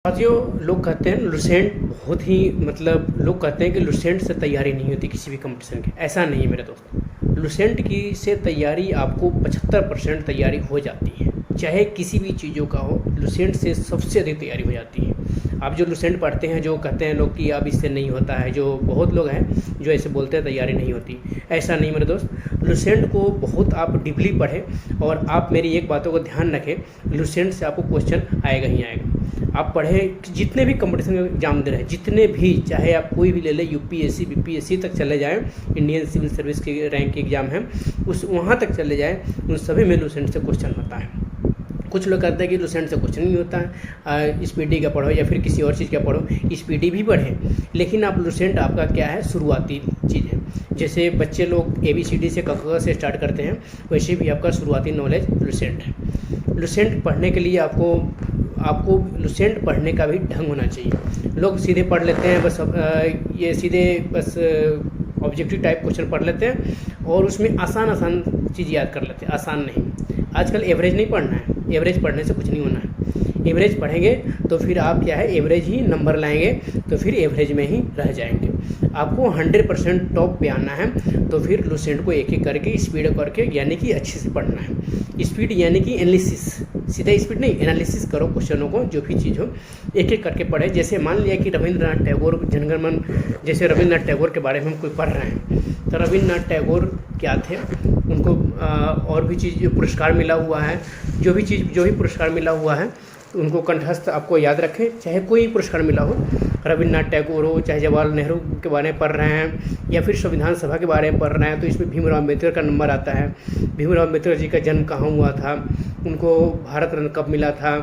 साथियों, लोग कहते हैं लुसेंट बहुत ही लोग कहते हैं कि लुसेंट से तैयारी नहीं होती किसी भी कंपटीशन की। ऐसा नहीं है मेरे दोस्त। लुसेंट की से तैयारी आपको 75% तैयारी हो जाती है, चाहे किसी भी चीज़ों का हो। लुसेंट से सबसे अधिक तैयारी हो जाती है। आप जो लुसेंट पढ़ते हैं, जो कहते हैं लोग कि अब इससे नहीं होता है, जो बहुत लोग हैं जो ऐसे बोलते हैं तैयारी नहीं होती, ऐसा नहीं मेरे दोस्त। लुसेंट को बहुत आप डीपली पढ़ें और आप मेरी एक बातों को ध्यान रखें, लुसेंट से आपको क्वेश्चन आएगा ही आएगा। आप पढ़ें, जितने भी कंपटीशन एग्जाम दे रहे हैं, जितने भी, चाहे आप कोई भी ले लें, यूपीएससी बीपीएससी तक चले जाएं, इंडियन सिविल सर्विस के रैंक के एग्ज़ाम हैं, उस वहाँ तक चले जाएं, उन सभी में लुसेंट से क्वेश्चन होता है। कुछ लोग कहते हैं कि लुसेंट से कुछ नहीं होता है, स्पीडी का पढ़ो या फिर किसी और चीज़ का पढ़ो। स्पीडी भी पढ़ें, लेकिन आप लुसेंट आपका क्या है, शुरुआती चीज़ है। जैसे बच्चे लोग ABCD से क से स्टार्ट करते हैं, वैसे भी आपका शुरुआती नॉलेज लुसेंट है। लुसेंट पढ़ने के लिए आपको लुसेंट पढ़ने का भी ढंग होना चाहिए। लोग सीधे पढ़ लेते हैं, ये सीधे बस ऑब्जेक्टिव टाइप क्वेश्चन पढ़ लेते हैं और उसमें आसान चीज़ याद कर लेते हैं। आसान नहीं, आजकल एवरेज नहीं पढ़ना है। एवरेज पढ़ने से कुछ नहीं होना है। एवरेज पढ़ेंगे तो फिर आप क्या है, एवरेज ही नंबर लाएंगे, तो फिर एवरेज में ही रह जाएंगे। आपको 100% टॉप पे आना है, तो फिर लुसेंट को एक एक करके स्पीड करके, यानी कि अच्छे से पढ़ना है। स्पीड यानी कि एनालिसिस, सीधा स्पीड नहीं, एनालिसिस करो क्वेश्चनों को, जो भी चीज़ हो एक एक करके पढ़े। जैसे मान लिया कि रविंद्रनाथ टैगोर जनगणमन, जैसे रविंद्रनाथ टैगोर के बारे में हम कोई पढ़ रहे हैं, तो रविंद्रनाथ टैगोर क्या थे, उनको और भी चीज़ पुरस्कार मिला हुआ है, जो भी पुरस्कार मिला हुआ है उनको कंठस्थ आपको याद रखें। चाहे कोई पुरस्कार मिला हो, रविंद्रनाथ टैगोर हो, चाहे जवाहरलाल नेहरू के बारे में पढ़ रहे हैं या फिर संविधान सभा के बारे में पढ़ रहे हैं, तो इसमें भीमराव अम्बेडकर का नंबर आता है। भीमराव अम्बेडकर जी का जन्म कहाँ हुआ था, उनको भारत रत्न कब मिला था।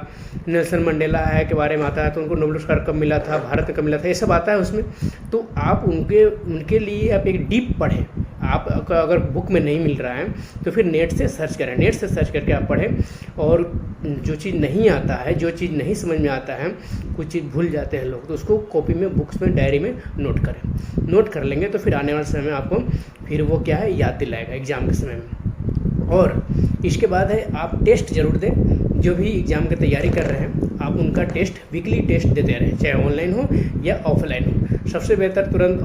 नेल्सन मंडेला है के बारे में आता है, तो उनको नोबेल पुरस्कार कब मिला था, भारत रत्न कब मिला था, ये सब आता है उसमें। तो आप उनके लिए आप एक डीप पढ़ें। आप अगर बुक में नहीं मिल रहा है तो फिर नेट से सर्च करें, नेट से सर्च करके आप पढ़ें। और जो चीज़ नहीं आता है, जो चीज़ नहीं समझ में आता है, कुछ चीज़ भूल जाते हैं लोग, तो उसको कॉपी में, बुक्स में, डायरी में नोट करें। नोट कर लेंगे तो फिर आने वाले समय में आपको फिर वो क्या है, याद दिलाएगा एग्ज़ाम के समय में। और इसके बाद है, आप टेस्ट ज़रूर दें। जो भी एग्ज़ाम की तैयारी कर रहे हैं, आप उनका टेस्ट, वीकली टेस्ट देते रहें, चाहे ऑनलाइन हो या ऑफलाइन हो। सबसे बेहतर तुरंत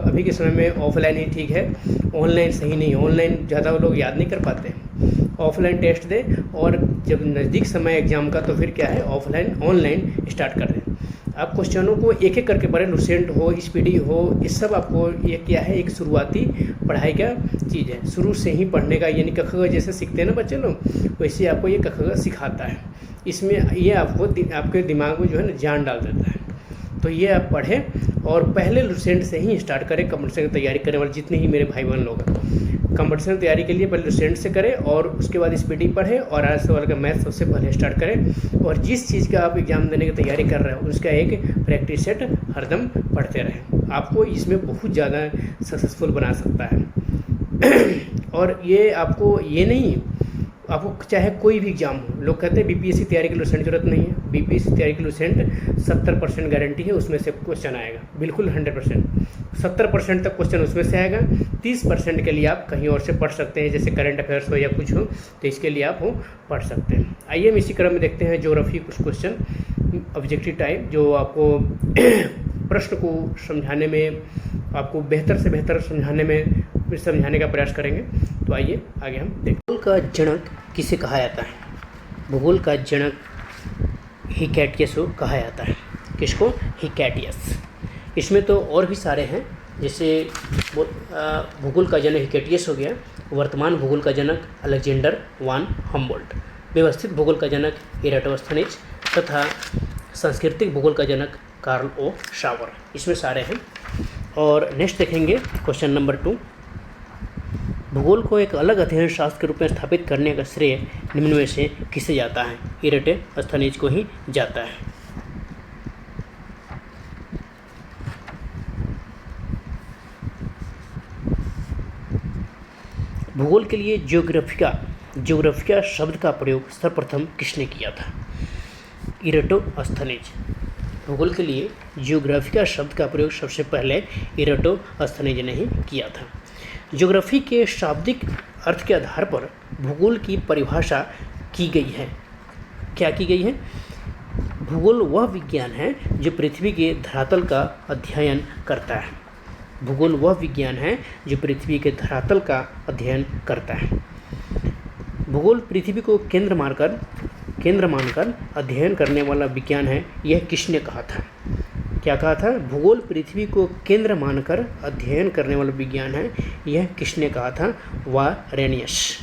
अभी के समय में ऑफलाइन ही ठीक है, ऑनलाइन सही नहीं है। ऑनलाइन ज़्यादा लोग याद नहीं कर पाते हैं। ऑफलाइन टेस्ट दें, और जब नज़दीक समय एग्ज़ाम का, तो फिर क्या है, ऑनलाइन स्टार्ट कर दें। आप क्वेश्चनों को एक एक करके पढ़ें, लुसेंट हो, स्पीडी हो, ये सब आपको, ये क्या है, एक शुरुआती पढ़ाई का चीज़ है। शुरू से ही पढ़ने का, यानी क ख जैसे सीखते हैं ना बच्चे लोग, वैसे आपको ये क ख सिखाता है। इसमें ये आपको आपके दिमाग में जो है ना जान डाल देता है। तो ये आप पढ़ें और पहले लुसेंट से ही स्टार्ट करें। कंपटीशन की तैयारी करने वाले जितने ही मेरे भाई बहन लोग हैं, कंपटीशन की तैयारी के लिए पहले लुसेंट से करें और उसके बाद स्पीडी पढ़ें और आज सवाल का मैथ सबसे पहले स्टार्ट करें। और जिस चीज़ का आप एग्ज़ाम देने की तैयारी कर रहे हो, उसका एक प्रैक्टिस सेट हरदम पढ़ते रहें। आपको इसमें बहुत ज़्यादा सक्सेसफुल बना सकता है। और ये आपको ये नहीं, आपको चाहे कोई भी एग्जाम हो, लोग कहते हैं बीपीएससी तैयारी की लुसेंट जरूरत नहीं है। बीपीएससी तैयारी की लुसेंट 70% गारंटी है, उसमें से क्वेश्चन आएगा, बिल्कुल 100%। 70% तक क्वेश्चन उसमें से आएगा। 30% के लिए आप कहीं और से पढ़ सकते हैं, जैसे करंट अफेयर्स हो या कुछ हो, तो इसके लिए आप वो पढ़ सकते हैं। आइए हम इसी क्रम में देखते हैं ज्योग्राफी कुछ क्वेश्चन ऑब्जेक्टिव टाइप, जो आपको प्रश्न को समझाने में, आपको बेहतर से बेहतर समझाने का प्रयास करेंगे। तो आइए आगे हम देखते हैं। भूगोल का जनक किसे कहा जाता है? भूगोल का जनक हिकैटियस को कहा जाता है। किसको? हिकैटियस। इसमें तो और भी सारे हैं, जैसे भूगोल का जनक हिकैटियस हो गया, वर्तमान भूगोल का जनक अलेक्जेंडर वान हम्बोल्ट, व्यवस्थित भूगोल का जनक इराटोस्थनीज तथा सांस्कृतिक भूगोल का जनक कार्ल ओ शावर। इसमें सारे हैं। और नेक्स्ट देखेंगे क्वेश्चन नंबर 2। भूगोल को एक अलग अध्ययन शास्त्र के रूप में स्थापित करने का श्रेय निम्न में से किसे जाता है? इराटोस्थनीज को ही जाता है। भूगोल के लिए ज्योग्राफिका शब्द का प्रयोग सर्वप्रथम किसने किया था? इराटोस्थनीज। भूगोल के लिए ज्योग्राफिका शब्द का प्रयोग सबसे पहले इराटोस्थनीज ने ही किया था। ज्योग्राफी के शाब्दिक अर्थ के आधार पर भूगोल की परिभाषा की गई है। क्या की गई है? भूगोल वह विज्ञान है जो पृथ्वी के धरातल का अध्ययन करता है। भूगोल वह विज्ञान है जो पृथ्वी के धरातल का अध्ययन करता है। भूगोल पृथ्वी को केंद्र मानकर अध्ययन करने वाला विज्ञान है। यह किसने कहा था? क्या कहा था? भूगोल पृथ्वी को केंद्र मानकर अध्ययन करने वाला विज्ञान है। यह किसने कहा था? वारेनियस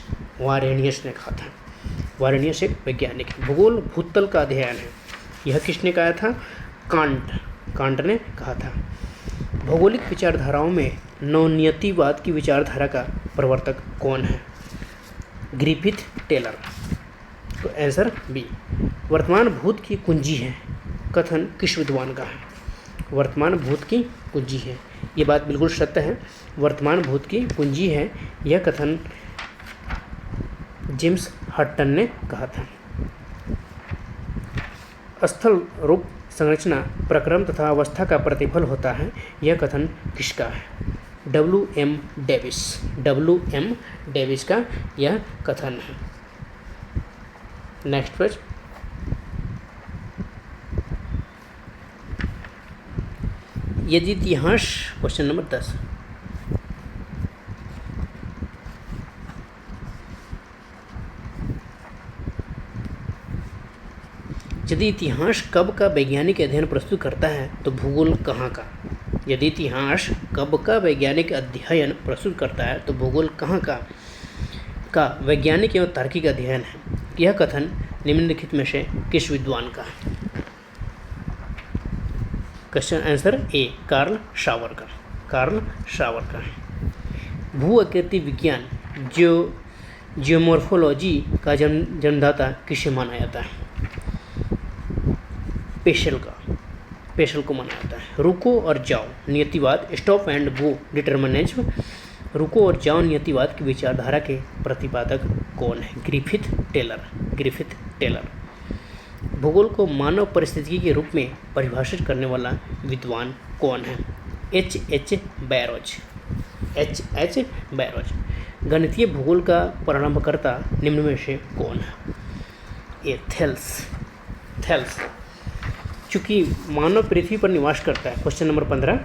ने कहा था। वारेनियस एक वैज्ञानिक है। भूगोल भूतल का अध्ययन है। यह किसने कहा था? कांट ने कहा था। भौगोलिक विचारधाराओं में नवनियतिवाद की विचारधारा का प्रवर्तक कौन है? Griffith Taylor. तो आंसर बी। वर्तमान भूत की कुंजी है, कथन किस विद्वान का है? वर्तमान भूत की कुंजी है, ये बात बिल्कुल सत्य है। वर्तमान भूत की कुंजी है, यह कथन जेम्स हटन ने कहा था। स्थल रूप संरचना प्रक्रम तथा अवस्था का प्रतिफल होता है, यह कथन किसका है? W.M. डेविस का यह कथन है। Next page. यदि इतिहास, क्वेश्चन नंबर 10। यदि इतिहास कब का वैज्ञानिक अध्ययन प्रस्तुत करता है तो भूगोल कहाँ का? यदि इतिहास कब का वैज्ञानिक अध्ययन प्रस्तुत करता है तो भूगोल कहाँ का वैज्ञानिक एवं तार्किक अध्ययन है? यह कथन निम्नलिखित में से किस विद्वान का है? Question answer A, Carl Sauer का है। भू आकृति विज्ञान जियोमॉर्फोलॉजी का जन्मदाता किसे माना जाता है? पेशल को माना जाता है। रुको और जाओ नियतिवाद, स्टॉप एंड गो डिटर्मिनिज्म, रुको और जाओ नियतिवाद की विचारधारा के प्रतिपादक कौन है? Griffith Taylor. भूगोल को मानव परिस्थिति के रूप में परिभाषित करने वाला विद्वान कौन है? H.H. बैरोज। गणितीय भूगोल का प्रारंभकर्ता निम्न में से कौन है? ए, थेल्स। चूँकि मानव पृथ्वी पर निवास करता है, क्वेश्चन नंबर 15,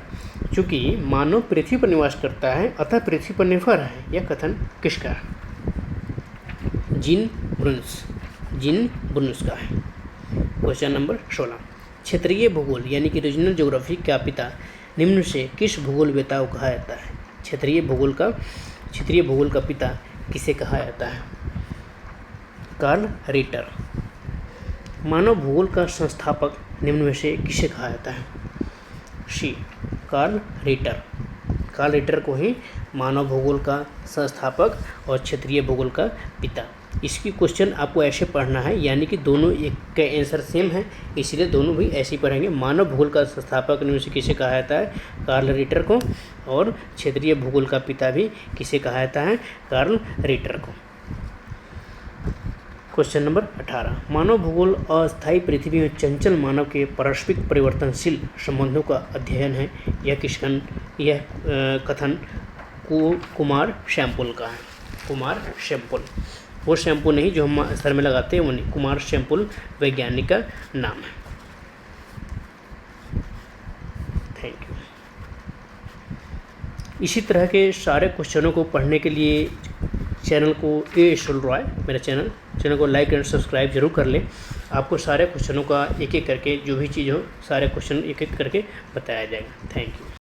चूँकि मानव पृथ्वी पर निवास करता है अतः पृथ्वी पर निर्भर है, यह कथन किसका है? जीन ब्रुन्स का है। क्वेश्चन नंबर 16, क्षेत्रीय भूगोल यानी कि रीजनल ज्योग्राफी का पिता निम्न से किस भूगोलवेत्ता को कहा जाता है? क्षेत्रीय भूगोल का पिता किसे कहा जाता है? Karl Ritter. मानव भूगोल का संस्थापक निम्न में से किसे कहा जाता है? सी, कार्ल रिटर को ही मानव भूगोल का संस्थापक और क्षेत्रीय भूगोल का पिता। इसकी क्वेश्चन आपको ऐसे पढ़ना है, यानी कि दोनों एक का आंसर सेम है, इसलिए दोनों भी ऐसे ही पढ़ेंगे। मानव भूगोल का संस्थापक निम्न से किसे कहा जाता है? कार्ल रिटर को। और क्षेत्रीय भूगोल का पिता भी किसे कहा जाता है? कार्ल रिटर को। क्वेश्चन नंबर 18, मानव भूगोल अस्थायी पृथ्वी में चंचल मानव के पारस्परिक परिवर्तनशील संबंधों का अध्ययन है, यह कथन कुमार शैम्पुल का है। वो शैम्पू नहीं जो हम सर में लगाते हैं, वो नहीं, कुमार शैम्पुल वैज्ञानिक का नाम है। Thank you. इसी तरह के सारे क्वेश्चनों को पढ़ने के लिए चैनल को मेरा चैनल को लाइक एंड सब्सक्राइब जरूर कर लें। आपको सारे क्वेश्चनों का एक एक करके, जो भी चीज़ हो, सारे क्वेश्चन एक एक करके बताया जाएगा। Thank you.